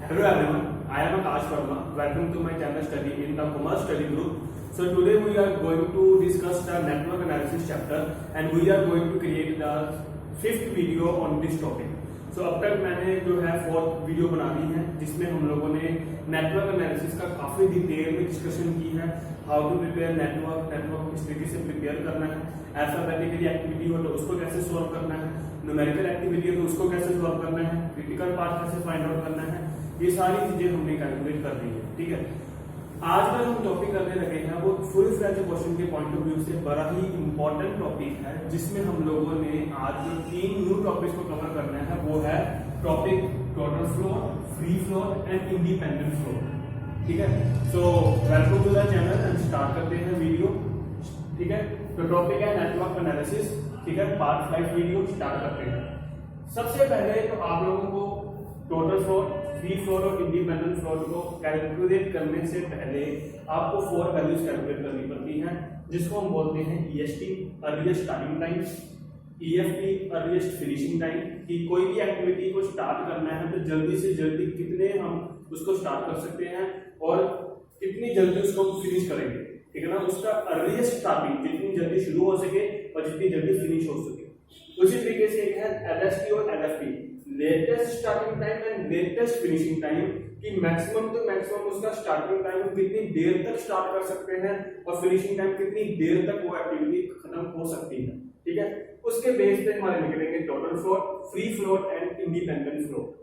Hello everyone, I am Akash Verma. Welcome to my channel study in the Commerce Study Group. So today we are going to discuss the network analysis chapter and we are going to create the fifth video on this topic. So अब तक मैंने जो है fourth video बना दी है जिसमें हम लोगों ने नेटवर्क एनालिसिस का काफी डिटेल में डिस्कशन की है। हाउ टू प्रिपेयर नेटवर्क किस तरीके से प्रिपेयर करना है, अल्फाबेटिकली एक्टिविटी हो तो उसको कैसे सॉल्व करना है, न्यूमेरिकल एक्टिविटी हो तो उसको कैसे सॉल्व करना है, क्रिटिकल पार्ट कैसे फाइंड आउट करना है, ये सारी चीजें हमने कैलकुलेट कर दी है। ठीक है, आज का जो हम टॉपिक करने लगे हैं वो फुल फ्लैज क्वेश्चन के पॉइंट ऑफ व्यू से बड़ा ही इंपॉर्टेंट टॉपिक है जिसमें हम लोगों ने आज जो 3 न्यू टॉपिक्स को कवर करना है वो है topic total float, free float and independent float. ठीक है, so welcome to the channel and start करते हैं वीडियो। ठीक है, तो टॉपिक है नेटवर्क एनालिसिस। ठीक है, पार्ट 5 वीडियो स्टार्ट करते हैं। सबसे पहले तो आप लोगों को टोटल फ्लोट, फ्री फ्लोट और इंडिपेंडेंट फ्लोट को कैलकुलेट करने से पहले आपको 4 वैल्यूज कैलकुलेट करनी पड़ती हैं जिसको हम बोलते हैं EST earliest starting time, EFT earliest finishing time. कि कोई भी एक्टिविटी को स्टार्ट करना है तो जल्दी से जल्दी कितने हम उसको स्टार्ट कर सकते हैं और कितनी जल्दी उसको फिनिश करेंगे। ठीक है ना, उसका अर्लीस्ट स्टार्टिंग जितनी जल्दी शुरू हो सके और जितनी जल्दी फिनिश हो सके। उसी तरीके से एक है एलएसटी और LFT, latest starting time and latest finishing time. कि मैक्सिमम तो मैक्सिमम उसका स्टार्टिंग टाइम कितनी देर तक स्टार्ट कर सकते हैं और फिनिशिंग टाइम कितनी देर तक वो एक्टिविटी खत्म हो सकती है। ठीक है, उसके बेस पे हमारे निकलेंगे total float, free float and independent float.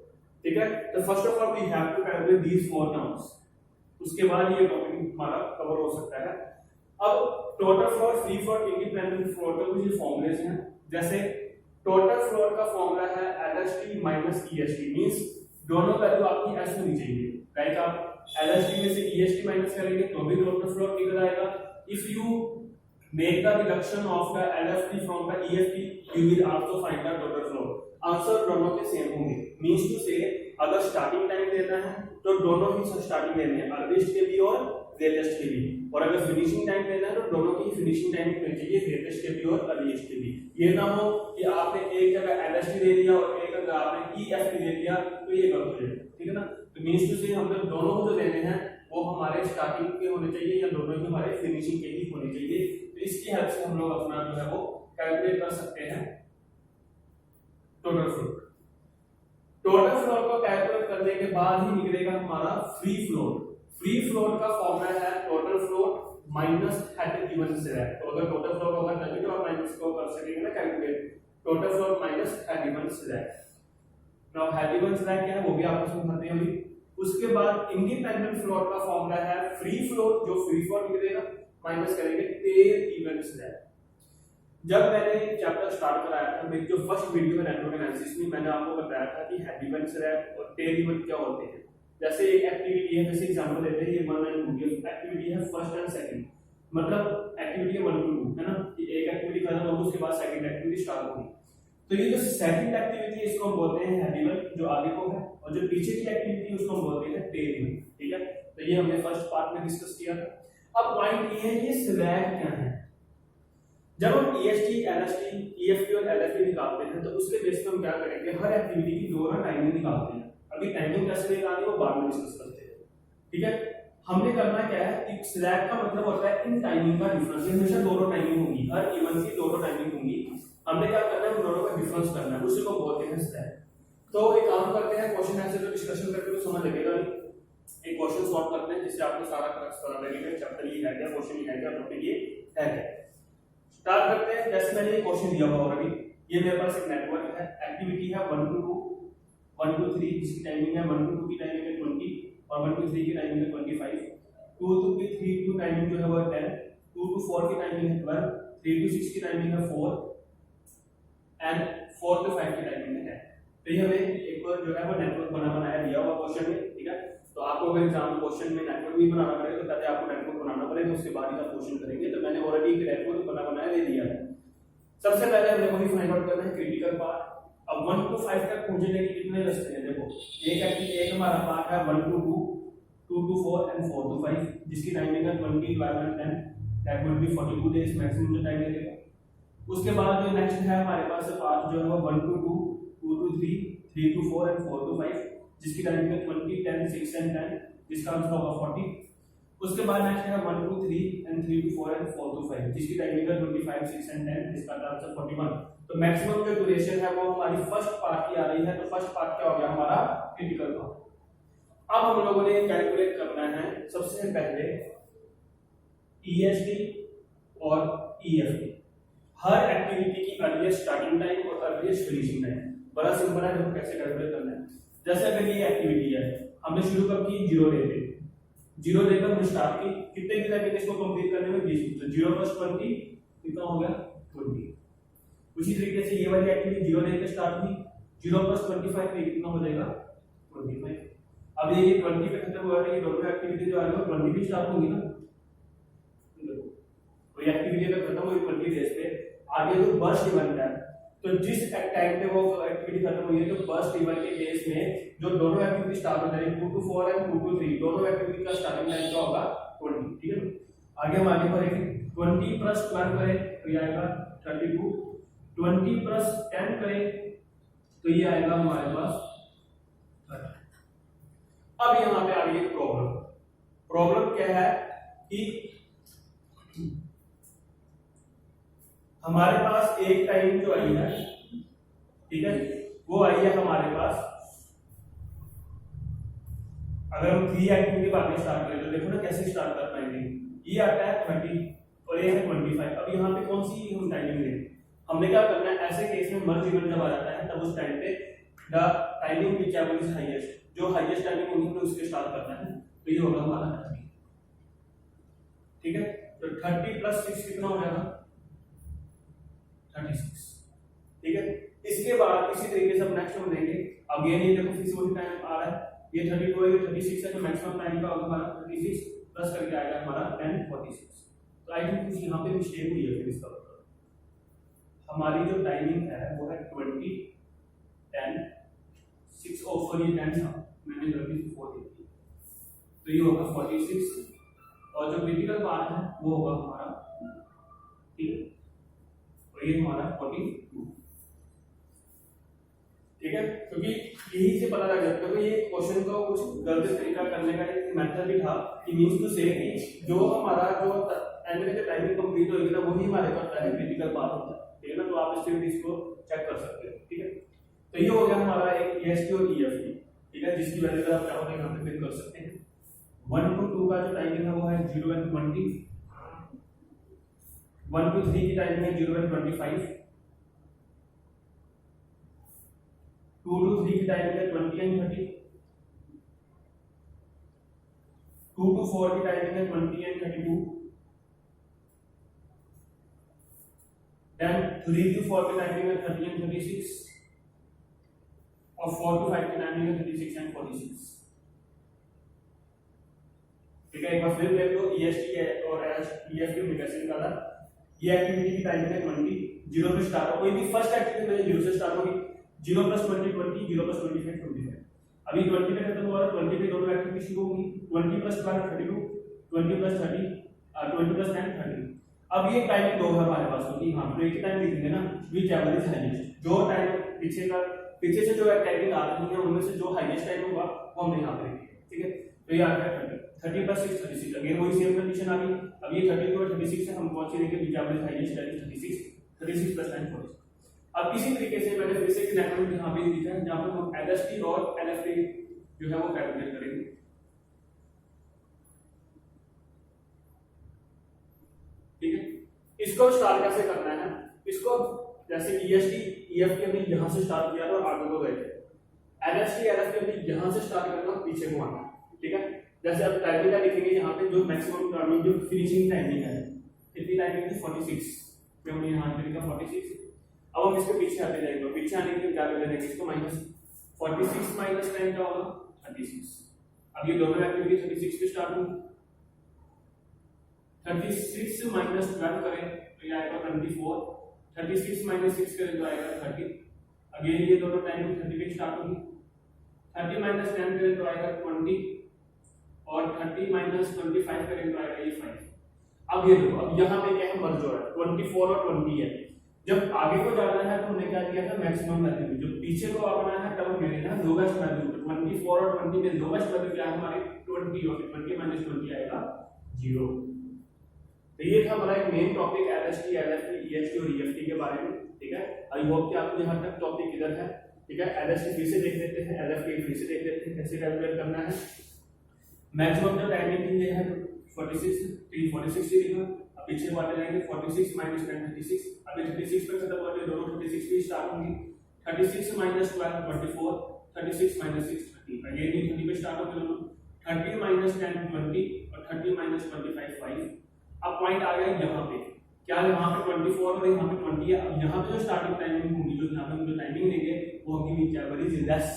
ठीक है, तो first of all we have to calculate these 4 terms, उसके बाद ये टॉपिक हमारा कवर हो सकता है। अब total float, free float, independent float के कुछ फॉर्मूलेस हैं। जैसे टोटल फ्लोट का फॉर्मूला है एलएसटी माइनस ईएसटी, मींस दोनों वैल्यू आपकी एस होनी चाहिए। राइट, आप एलएसटी में से ईएसटी माइनस करेंगे तो भी टोटल फ्लोट निकल आएगा। If you make the reduction of the LFT from the EFT you will also find the total float. Answer दोनों के सेम होंगे। मींस टू से अगर स्टार्टिंग टाइम देना है तो दोनों ही स्टार्टिंग लेने हैं, अर्लीस्ट के भी और लेटेस्ट के भी। और अगर फिनिशिंग टाइम देना है तो दोनों की फिनिशिंग टाइम होनी चाहिए, लेटेस्ट के भी और अर्लीस्ट के भी। ये ना हो कि आपने एक जगह एलएसटी दे दिया और एक जगह आपने ईएफटी दे दिया तो ये गलत हो जाएगा। ठीक है ना, तो मींस टू से हमने दोनों को जो देने हैं वो हमारे स्टार्टिंग के होने चाहिए या दोनों ही हमारे फिनिशिंग के ही होने चाहिए। तो इसकी हेल्प से हम लोग अपना जो है वो कैलकुलेट कर सकते हैं टोटल फ्लोट। टोटल फ्लोट को कैलकुलेट करने के बाद ही निकलेगा हमारा फ्री फ्लोट। फ्री फ्लोट का फॉर्मूला है total float minus head given slab. तो अगर टोटल फ्लोट होगा तभी तो आप माइनस को कर सकेंगे ना calculate. Total float minus head given slab. Now head given slab क्या है वो भी आपको समझते हैं अभी। उसके बाद इंडिपेंडेंट फ्लोट का फॉर्मूला है फ्री फ्लोट, जो फ्री फ्लोट निकलेगा माइनस करेंगे टेल इवन स्लैब। जब मैंने चैप्टर स्टार्ट कराया था, मेरी जो फर्स्ट वीडियो है नेटवर्क एनालिसिस में, मैंने आपको बताया था कि हेड इवन स्लैब और टेल इवन क्या होते हैं। जैसे एक एक्टिविटी है, जैसे एग्जांपल लेते हैं ये 1 एंड 2 एक्टिविटी है, फर्स्ट एंड सेकंड, मतलब एक्टिविटी 1 to 2 है ना, कि एक एक्टिविटी खत्म होगी उसके बाद सेकंड एक्टिविटी स्टार्ट होगी। तो ये जो सेकंड एक्टिविटी है इसको हम बोलते हैं हेड इवन, जो आगे को है, और जो पीछे की एक्टिविटी है उसको हम बोलते हैं टेल इवन। ठीक है, तो ये हमने फर्स्ट पार्ट में डिस्कस किया था। अब पॉइंट ये है कि स्लैब क्या है। जब हम ईएसटी, एलएसटी, ईएफटी और एलएफटी निकालते हैं तो उसके बेस पे हम क्या करेंगे, हर एक्टिविटी की 2 टाइमिंग निकालते हैं। अभी टाइमिंग कैसे निकालनी है वो बाद में डिस्कस करते हैं। ठीक है, हमने करना क्या है कि स्लैब का मतलब होता है इन टाइमिंग का डिफरेंस। हमेशा 2 टाइमिंग होंगी, हर इवन की 2 टाइमिंग होंगी। हमने क्या करना है, उन दोनों का डिफरेंस करना है, उसी को बोलते हैं स्लैब। तो एक काम करते हैं, क्वेश्चन ऐसे जो डिस्कशन करके तो समझ लगेगा नहीं। एक क्वेश्चन सॉल्व करते हैं जिससे आपको सारा पता लगेगा चैप्टर ये है क्या, क्वेश्चन ये है क्या, टॉपिक ये है क्या। स्टार्ट करते हैं। जैसे मैंने ये क्वेश्चन दिया हुआ ऑलरेडी, ये मेरे पास एक नेटवर्क है, एक्टिविटी है 1 to 2, 1 to 3 जिसकी टाइमिंग है 1 to 2 की टाइमिंग है 20 और 1 to 3 की टाइमिंग है 25, 2 to 3 की टाइमिंग जो है वो 10, 2 to 4 की टाइमिंग है 12, 3 to 6 की टाइमिंग है 4 एंड 4 to 5 की टाइमिंग है। तो ये हमें एक बार जो है वो नेटवर्क बनाया दिया हुआ क्वेश्चन में। ठीक है, तो आपको अगर एग्जाम क्वेश्चन में नेटवर्क भी बनाना पड़ेगा तो पहले आपको नेटवर्क बनाना पड़ेगा, उसके बाद ही आप क्वेश्चन करेंगे। तो मैंने ऑलरेडी एक नेटवर्क बनाया दे दिया है। सबसे पहले हमें वही फाइंड आउट करना है क्रिटिकल पार्ट। अब 1 to 5 तक पहुंचने के कितने रास्ते हैं, देखो एक हमारा पार्ट है 1 to 2, 2 to 4 एंड 4 to 5 जिसकी टाइमिंग है 20, 12 and 10, that will be 42 days maximum जो टाइम लगेगा। उसके बाद जो नेक्स्ट है हमारे पास पार्ट जो है वो 1 to 2, 2 to 3, 3 to 4 and 4 to 5 जिसकी टाइमिंग है 20, 10, 6 एंड 10, जिसका आंसर होगा 40। उसके बाद नेक्स्ट है 1 2 3 एंड 3 2 4 एंड 4 2 5, जिसकी टाइमिंग है 25, 6 एंड 10, जिसका आंसर 41। तो मैक्सिमम जो ड्यूरेशन है वो हमारी फर्स्ट पार्ट की आ रही है, तो फर्स्ट पार्ट क्या हो गया हमारा क्रिटिकल पार्ट। अब हम लोगों ने कैलकुलेट करना है सबसे पहले EST और EFT, हर एक्टिविटी की अर्लीस्ट स्टार्टिंग टाइम और अर्लीस्ट फिनिशिंग टाइम। बड़ा सिंपल है, देखो कैसे कैलकुलेट करना है। जैसे अगर ये एक्टिविटी है, हमने शुरू कब की 0 डे पे, 0 डे पे हमने स्टार्ट की, कितने दिन लगे इसको कंप्लीट करने में 20, तो 0 + 20 कितना हो गया 20। उसी तरीके से ये वाली एक्टिविटी 0 डे पे स्टार्ट हुई, 0 + 25 पे कितना हो जाएगा 25। अब ये 20 पे खत्म हुआ है, ये दोनों एक्टिविटी जो आ रही है 20 पे स्टार्ट होगी ना, कोई एक्टिविटी अगर खत्म हुई 20 डेज पे, आगे जो बर्स्ट इवेंट है, तो जिस टाइम पे वो एक्टिविटी खत्म हुई है, तो बर्स्ट इवेंट के केस में जो दोनों एक्टिविटी स्टार्ट हो जाएगी 2 to 4 एंड 2 to 3, दोनों एक्टिविटी का स्टार्टिंग टाइम क्या होगा 20। ठीक है, आगे हम आगे बढ़ेंगे। 20 + 12 करें तो ये आएगा 32, 20 + 10 करें तो ये आएगा हमारे पास 30। अब यहाँ पे आ गई प्रॉब्लम। प्रॉब्लम क्या है कि हमारे पास एक टाइम जो आई है, ठीक है, वो आई है हमारे पास, अगर हम 3 एक्टिविटी बाद में स्टार्ट करें तो देखो ना कैसे स्टार्ट कर पाएंगे। ये आता है 30 और ये है 25। अब यहाँ पे कौन सी हम टाइमिंग लें, हमने क्या करना है, ऐसे केस में मर्ज इवेंट जब आ जाता है तब उस टाइम पे the timing whichever is highest, जो हाईएस्ट टाइमिंग होगी हमें उसके स्टार्ट करना है, तो ये होगा हमारा 30। ठीक है, तो 30 + 6 कितना हो जाएगा 36। ठीक है, इसके बाद इसी तरीके से हम नेक्स्ट हम देंगे। अब ये नहीं देखो फिर से वही टाइम आ रहा है, ये 32 है, ये 36 है, तो मैक्सिमम टाइम का होगा हमारा 36 प्लस करके आएगा हमारा 10 46। तो आई थिंक कुछ यहाँ पे मिस्टेक हुई है, फिर इसका मतलब हमारी जो टाइमिंग है वो है 20 10 6 सॉरी 10 था, मैंने गलती से 4 दी थी, तो ये होगा 46 और जो क्रिटिकल पार्ट है वो होगा हमारा, ठीक है, तो ये हमारा 42। ठीक है, क्योंकि यही से पता लग जाता है कि ये क्वेश्चन का कुछ गलत तरीका करने का एक मेथड भी था कि मींस टू से कि जो हमारा जो एंड में टाइमिंग कंप्लीट होगी ना वही हमारे पास है क्रिटिकल पार्ट होता है। ठीक है ना, तो आप इसको चेक कर सकते हो। ठीक है, तो ये हो गया हमारा एक EST और EFT। ठीक है, जिसकी वजह से आप चाहो तो यहाँ पे फिल कर सकते हैं। 1 to 2 का जो टाइमिंग है वो है 0 and 20, 1 to 3 की टाइमिंग है 0 and 25, 2 to 3 की टाइमिंग है 20 and 30, 2 to 4 की टाइमिंग है 20 and 32, then 3 to 4 की टाइमिंग है 30 and 36 और 4 to 5 की टाइमिंग है 36 and 46। ठीक है, एक बार फिर देख लो EST और EFT में कैसे निकाला। ये एक्टिविटी की टाइमिंग है 20, 0 पे स्टार्ट हो, कोई भी फर्स्ट एक्टिविटी में 0 से स्टार्ट होगी, 0 + 20 20, 0 + 25 25। अभी 20 पे खत्म हुआ है, 20 पे दोनों एक्टिविटी शुरू होगी, 20 + 12 32, 20 + 30 20 + 10 30। अब ये टाइमिंग दो है हमारे पास, क्योंकि हां तो एक ही टाइम लिखेंगे ना, विच एवरेज इज हाईएस्ट, जो टाइम पीछे से जो टाइमिंग आ रही है उनमें से जो हाईएस्ट टाइम होगा वो हमने यहां पे लिखी है। ठीक है, तो ये आ गया 30 + 6 36। अगेन वही सेम कंडीशन आ गई। अब ये 32 और 36 है, हम कौन सी लेंगे, विच एवरेज हाईएस्ट है 36, 36 + 10 40। अब इसी तरीके से मैंने फिर से एक एग्जांपल यहां पे लिखा है जहां पर हम LST और LFT जो है वो कैलकुलेट करेंगे। ठीक है, इसको स्टार्ट कैसे करना है, इसको जैसे EST EFT हमने यहां से स्टार्ट किया और आगे को गए थे, LST LFT हमने यहां से स्टार्ट करना और पीछे को आना। ठीक है, जैसे अब टाइमिंग का लिखेंगे यहाँ पे जो मैक्सिमम टाइमिंग जो फिनिशिंग टाइमिंग है, कितनी टाइमिंग थी 46, तो हमने यहाँ पे लिखा 46। अब हम इसके पीछे आते जाएंगे, पीछे आने के लिए क्या कर देंगे, इसको -46 - 10 क्या होगा 36। अब ये दोनों एक्टिविटी 36 पे स्टार्ट हुई, 36 - 12 करें तो ये आएगा 24, 36 - 6 करें तो आएगा 30। अगेन ये दोनों टाइमिंग 30 पे स्टार्ट होगी, 30 - 10 करें तो आएगा 20 और 30 - 25 करें तो आएगा ये 5। अब ये देखो, अब यहाँ पे क्या है मर्ज हो रहा है, 24 और 20 है, जब आगे को जाना है तो हमने क्या किया था, मैक्सिमम वैल्यू। जो पीछे को आना है तब हमने लेना लोवेस्ट वैल्यू। 24 और 20 में लोवेस्ट वैल्यू क्या है हमारी 20, और 20 माइनस 20 आएगा 0। तो ये था हमारा एक main topic LST, LFT, EST और ईएफटी के बारे में। ठीक है, आई होप कि आपको यहाँ तक टॉपिक क्लियर है। ठीक है, एलएसटी फिर से देख लेते हैं, एलएफटी फिर से देख लेते हैं कैसे कैलकुलेट करना है। मैक्सिमम जो टाइमिंग ये है 46 लिखा, अब पीछे वाले जाएंगे 46 माइनस 10 36, अभी 36 पे खत्म होने दोनों 36 भी स्टार्ट होंगे। 36 माइनस 12 24, 36 माइनस 6 30, अगेन ये 30 पे स्टार्ट होंगे दोनों। 30 माइनस 10 20 और 30 माइनस 25 5। अब पॉइंट आ गया यहाँ पे, क्या यहाँ पे 24 और यहाँ पे 20 है। अब यहाँ पे जो स्टार्टिंग टाइमिंग होगी, जो यहाँ पे हम जो टाइमिंग लेंगे वो होगी whichever is less.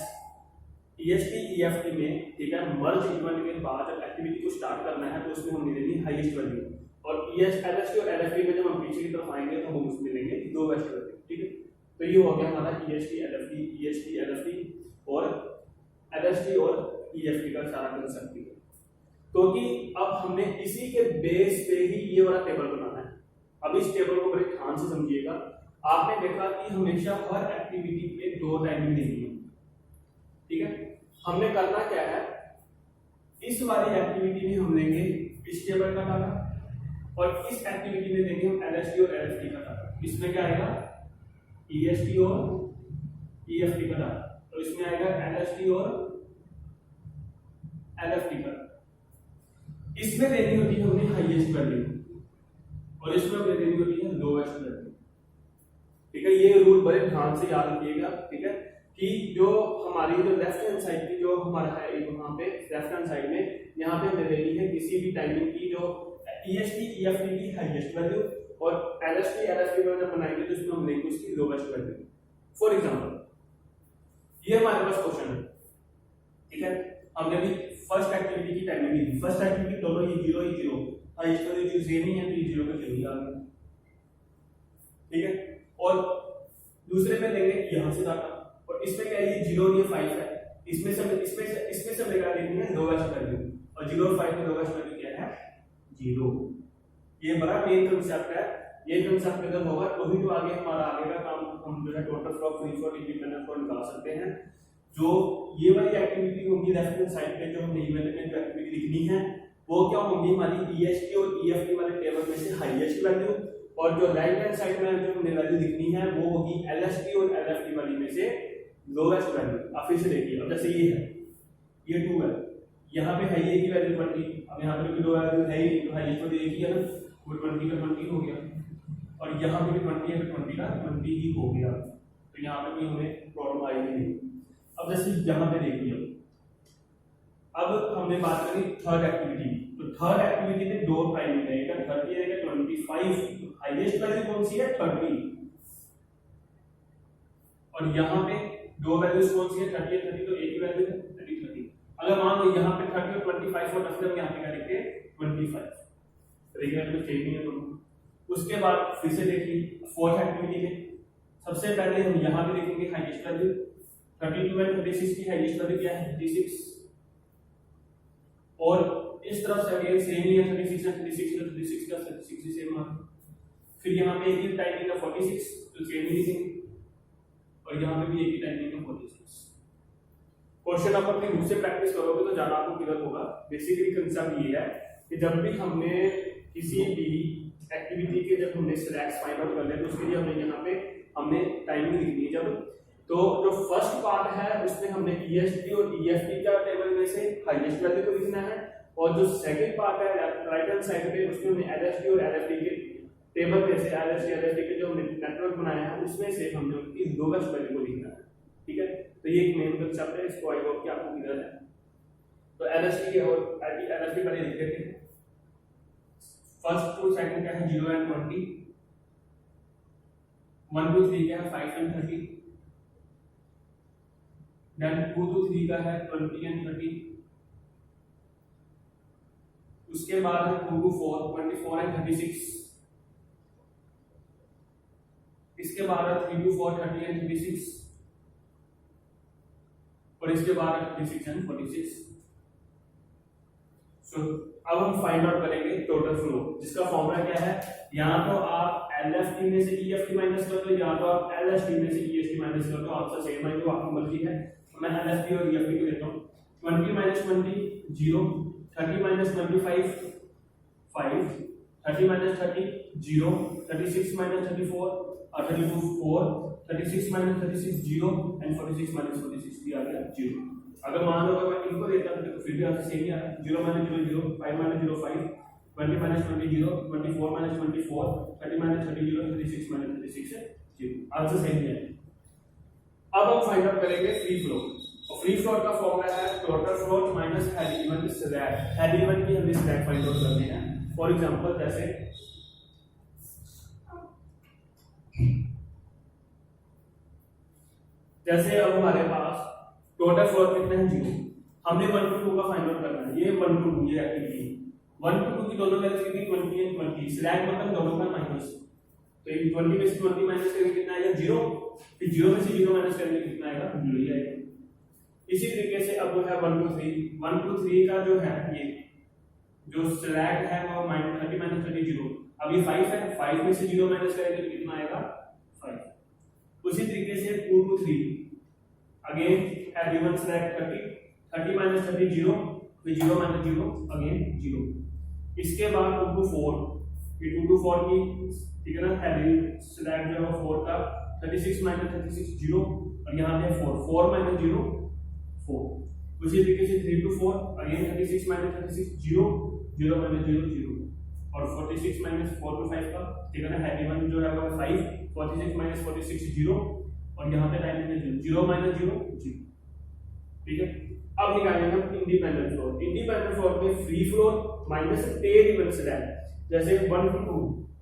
EST EFT में ठीक है, मर्ज इवेंट के बाद जब एक्टिविटी को स्टार्ट करना है तो उसमें हम लेंगे हाईएस्ट वैल्यू, और एलएसटी और एलएफटी में जब हम पीछे की तरफ आएंगे तो हम उसमें लेंगे लोवेस्ट वैल्यू। ठीक है, तो ये हो गया हमारा ईएसटी एलएफटी, ईएसटी एलएफटी और एलएसटी और ईएफटी का सारा कंसेप्ट। क्योंकि अब हमने इसी के बेस पे ही ये वाला टेबल बनाना है। अब इस टेबल को बड़े ध्यान से समझिएगा। आपने देखा कि हमेशा हर एक्टिविटी पे 2 टाइमिंग देनी है। ठीक है, हमने करना क्या है, इस वाली एक्टिविटी में हम लेंगे इस टेबल का डाटा, और इस एक्टिविटी में देंगे हम एलएसटी और एलएफटी का डाटा। इसमें क्या आएगा, ईएसटी और ईएफटी का डाटा, और इसमें आएगा एलएसटी और एलएफटी का। इसमें देनी होती है हमने हाईएस्ट वैल्यू, और इसमें हमें देनी होती है लोवेस्ट वैल्यू। ठीक है, ये रूल बड़े ध्यान से याद रखिएगा। ठीक है, कि जो हमारी जो लेफ्ट हैंड साइड की जो हमारा है वहां पे लेफ्ट हैंड साइड में यहाँ पे हमें लेनी है किसी भी टाइमिंग की जो ईएसटी ईएफटी की हाईएस्ट वैल्यू, और एलएसटी एलएफटी में जब बनाएंगे तो इसमें हम लेंगे उसकी लोवेस्ट वैल्यू। फॉर एग्जांपल ये हमारे पास क्वेश्चन है। ठीक है, हमने भी फर्स्ट एक्टिविटी की टाइमिंग दी। फर्स्ट एक्टिविटी दोनों ये 0 ही 0, हाईएस्ट वैल्यू जो सेम ही है तो ये 0 पे चली जाएगी। ठीक है, और दूसरे में लेंगे यहां से डाटा, और इसमें क्या है, ये 0 और ये 5 है। इसमें से लेकर लेनी है लोवेस्ट वैल्यू, और 0 और 5 में लोवेस्ट वैल्यू क्या है 0। ये बड़ा मेन कांसेप्ट है। ये कांसेप्ट अगर होगा तो ही तो आगे हमारा आगे का काम हम जो है total flop free float independent float निकाल सकते हैं। जो ये वाली एक्टिविटी होगी लेफ्ट हैंड साइड पे जो हमने इवेंट में जो एक्टिविटी लिखनी है वो क्या होगी हमारी ईएसटी और ईएफटी वाले टेबल में से हाईएस्ट वैल्यू, और जो राइट हैंड साइड में जो हमने वैल्यू लिखनी है वो होगी एलएसटी और एलएफटी वाली में से लोवेस्ट वैल्यू। आप फिर से देखिए, अब जैसे ये है, ये 2 है, यहाँ पे है ये की वैल्यू 20, अब यहाँ पे भी 2 वैल्यू है ही, तो हाईएस्ट वैल्यू एक ही है ना, वो 20 का 20 हो गया, और यहाँ पे भी 20 है तो 20 का 20 ही हो गया। तो यहाँ पे भी हमें प्रॉब्लम आई नहीं। अब जैसे यहाँ पे देखिए, अब हमने बात करी थर्ड एक्टिविटी, तो थर्ड एक्टिविटी में 2 टाइमिंग रहेगा, 30 रहेगा 25। हाईएस्ट वैल्यू कौन सी है 30, और यहाँ पे 2 वैल्यूज कौन सी है 30 30, तो एक ही वैल्यू है 30 30। अगर मान लो यहाँ पे 30 और 25 और मतलब यहाँ पे क्या लिखते हैं 25, रेगुलर में चेंज नहीं है दोनों। उसके बाद फिर से देखिए फोर्थ एक्टिविटी में सबसे पहले हम यहाँ पे देखेंगे हाईएस्ट वैल्यू 32 एंड 36 की हाईएस्ट वैल्यू क्या है 36, और इस तरफ से अगेन सेम ही है 36 है 36 का 36 ही सेम है। फिर यहाँ पे एक ही टाइमिंग का 46 तो सेम ही लिखेंगे, और यहाँ पे भी एक ही टाइमिंग का 46। क्वेश्चन आप अपने मुंह से प्रैक्टिस करोगे तो ज्यादा आपको क्लियर होगा। बेसिकली कंसेप्ट ये है कि जब भी हमने किसी भी एक्टिविटी के जब हमने सिलेक्ट फाइंड आउट करना है तो उसके लिए हमने यहाँ पे हमने टाइमिंग लिखनी है। जब तो जो फर्स्ट पार्ट है उसमें हमने ईएसटी और ईएफटी का टेबल में से हाईएस्ट वैल्यू को लिखना है, और जो सेकंड पार्ट है राइट हैंड साइड पे उसमें हमने एलएसटी और एलएफटी के टेबल में से एलएसटी एलएफटी के जो हमने नेटवर्क बनाया है उसमें से हमने उनकी लोवेस्ट वैल्यू को लिखना है। ठीक है, तो ये एक मेन कांसेप्ट है, इसको आई होप कि आपको क्लियर है। तो एलएसटी और एलएफटी पहले लिख देते हैं। फर्स्ट टू सेकंड क्या है 0 एंड 20, 1 2 3 क्या है 5 एंड 30, देन 2 2 3 का है 20 एंड 30, उसके बाद है 2 2 4 24 एंड 36, इसके बाद है 3 2 4 30 एंड 36, और इसके बाद है 36 एंड 46। सो अब हम फाइंड आउट करेंगे टोटल फ्लो, जिसका फॉर्मूला क्या है, यहाँ तो आप LFT में से EFT माइनस कर दो, या तो आप LST में से EST माइनस कर दो, आंसर सेम है, जो आपकी मर्जी है। मैं LFT और EFT को देता हूँ। 20 माइनस 20 0, 30 माइनस 25 5, 30 माइनस 30 0, 36 माइनस 34 और 32 4, 36 माइनस 36 0 एंड 46 माइनस 46 भी आ गया 0। अगर मान लो अगर मैं इनको देता हूं तो फिर भी आंसर सेम ही आ रहा है। 0 minus 0 0, 5 minus 0 5, 20 minus 20 0, 24 minus 24, 30 minus 30 0, 36 minus 36 है 0, आंसर सेम ही है। अब हम फाइंड आउट करेंगे फ्री फ्लोट। और फ्री फ्लोट का फॉर्मूला है total float minus head even slag. Head even की हमें स्लैग फाइंड आउट करनी है। फॉर एग्जांपल जैसे अब हमारे पास टोटल फ्लोट कितने हैं 0, हमने 1 to 2 का फाइंड आउट करना है। ये 1 to 2 ये एक्टिविटी 1 to 2 की दोनों वैल्यूज कितनी 20 एंड 20, स्लैग मतलब दोनों का माइनस। तो 20 में से 20 माइनस करेंगे कितना आएगा 0, फिर 0 में से 0 माइनस करेंगे कितना आएगा 0 ही आएगा। इसी तरीके से अब वो है 1 to 3, 1 to 3 का जो है ये जो स्लैग है वो -30 माइनस 30 0, अब ये 5 है, 5 में से 0 माइनस करेंगे तो कितना आएगा 5। उसी तरीके से 2 to 3 again head even slag 30 minus 30 0, फिर 0 माइनस 0 अगेन 0। इसके बाद 2 to 4, ये 2 to 4 की ठीक है ना, हेड स्लैग जो है 4 का 36 माइनस 36 0 और यहाँ पे 4 माइनस 0 4। उसी तरीके से 3 to 4 अगेन 36 माइनस 36 0, 0 माइनस 0 0 और 46 माइनस 4 to 5 का ठीक है ना, हेड इवन जो है वो 5, 46 माइनस 46 0 और यहाँ पे टाइम में 0 माइनस 0 0। ठीक है, अब निकालेंगे हम इंडिपेंडेंट फ्लोट। इंडिपेंडेंट फ्लोट में free float minus tail even slag. जैसे 1 to 2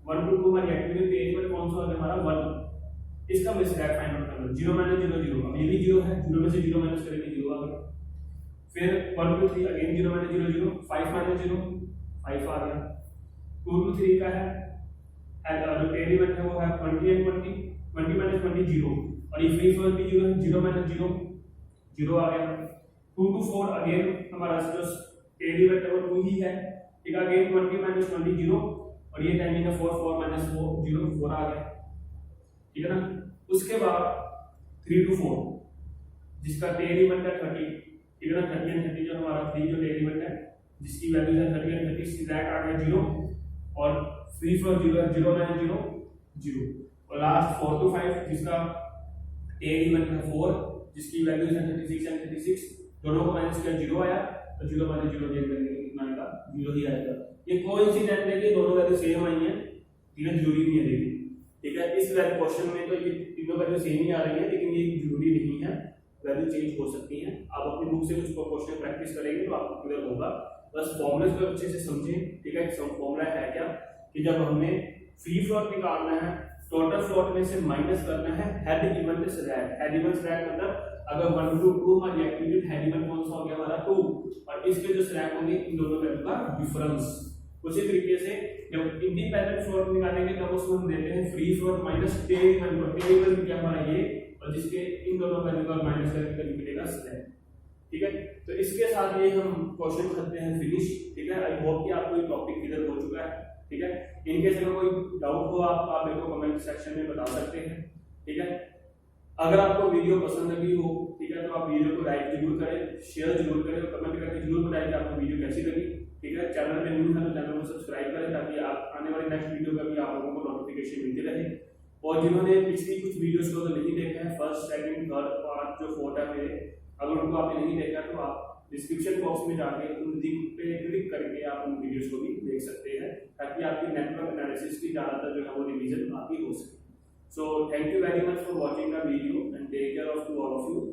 हमारी एक्टिविटी टेल इवन कौन सा है हमारा 1, इसका हम स्लैग फाइंड आउट करना है। 0 माइनस 0 0, अब ये भी 0 है, 0 में से 0 माइनस करेंगे 0 आ गया। फिर 1 to 3 अगेन 0 माइनस 0 0, 5 माइनस 0 5 आ गया। 2 to 3 का है जो टेल इवन है वो है 20 एंड 20, 20 माइनस 20 0 और ये फ्री फ्लोट भी 0 है, 0 माइनस 0 0 आ गया। 2 to 4 अगेन हमारा जो टेल इवन है वो 2 ही है, ठीक है, अगेन 20 माइनस 20 0 और ये टाइमिंग है 4 4 माइनस 4 0 4 आ गया। ठीक है ना, उसके बाद 3 to 4 जिसका टेल इवन है 30, ठीक है ना, 30 एंड 30 जो हमारा 3 जो टेल इवन है जिसकी वैल्यू है 30 एंड 30, स्लैग आ गया 0 और फ्री फ्लोट 0 है, 0 माइनस 0 0 और लास्ट 4 to 5 जिसका टेल इवन है 4 जिसकी वैल्यू है 36 एंड 36, दोनों को माइनस किया 0 आया तो 0 माइनस 0 देख लेंगे कितना आएगा 0 ही आएगा। ये कोइंसिडेंट है कि दोनों वैल्यू सेम आई है, ठीक है, जरूरी नहीं है देखिए। ठीक है, इस वैल्यू क्वेश्चन में तो ये तीनों वैल्यू सेम ही आ रही है, लेकिन ये जरूरी नहीं है, वैल्यू चेंज हो सकती है। आप अपनी बुक से कुछ क्वेश्चन प्रैक्टिस करेंगे तो आपको क्लियर होगा। बस फॉर्मूले को अच्छे से समझें। ठीक है, फॉर्मूला है क्या कि जब हमने फ्री फ्लोट निकालना है टोटल फ्लोट में से माइनस करना है head even slag. Head even slag मतलब अगर 1 to 2 हमारी एक्टिविटी हेड इवन कौन सा हो गया हमारा 2 और इसके जो स्लैग होंगे इन दोनों वैल्यू का डिफरेंस। उसी तरीके से जब इंडिपेंडेंट फ्लोट निकालेंगे तब उसमें हम देते हैं free float minus tail event. Tail event क्या हमारा ये और जिसके इन दोनों वैल्यू का माइनस करेंगे तो मिलेगा स्लैग। ठीक है, तो इसके साथ ये हम क्वेश्चन करते हैं फिनिश। ठीक है, आई होप कि आपको ये टॉपिक क्लियर हो चुका है। ठीक है, इनकेस अगर कोई डाउट हो आप मेरे को कमेंट सेक्शन में बता सकते हैं। ठीक है, अगर आपको वीडियो पसंद लगी हो, ठीक है, तो आप वीडियो को लाइक जरूर करें, शेयर जरूर करें और कमेंट करके जरूर बताएं कि आपको वीडियो कैसी लगी। ठीक है, चैनल पे न्यू है तो चैनल को सब्सक्राइब करें ताकि आप आने वाली नेक्स्ट वीडियो का भी आप लोगों को नोटिफिकेशन मिलती रहे। और जिन्होंने पिछली कुछ वीडियोस को तो नहीं देखा है, फर्स्ट सेकंड थर्ड पार्ट जो फोर्थ है मेरे, अगर उनको आपने नहीं देखा तो आप डिस्क्रिप्शन बॉक्स में जाके उन लिंक पे क्लिक करके आप उन वीडियोस को भी देख सकते हैं ताकि आपकी नेटवर्क एनालिसिस की ज़्यादातर जो है वो रिवीजन आपकी हो सके। So thank you very much for watching the video and take care of all of you.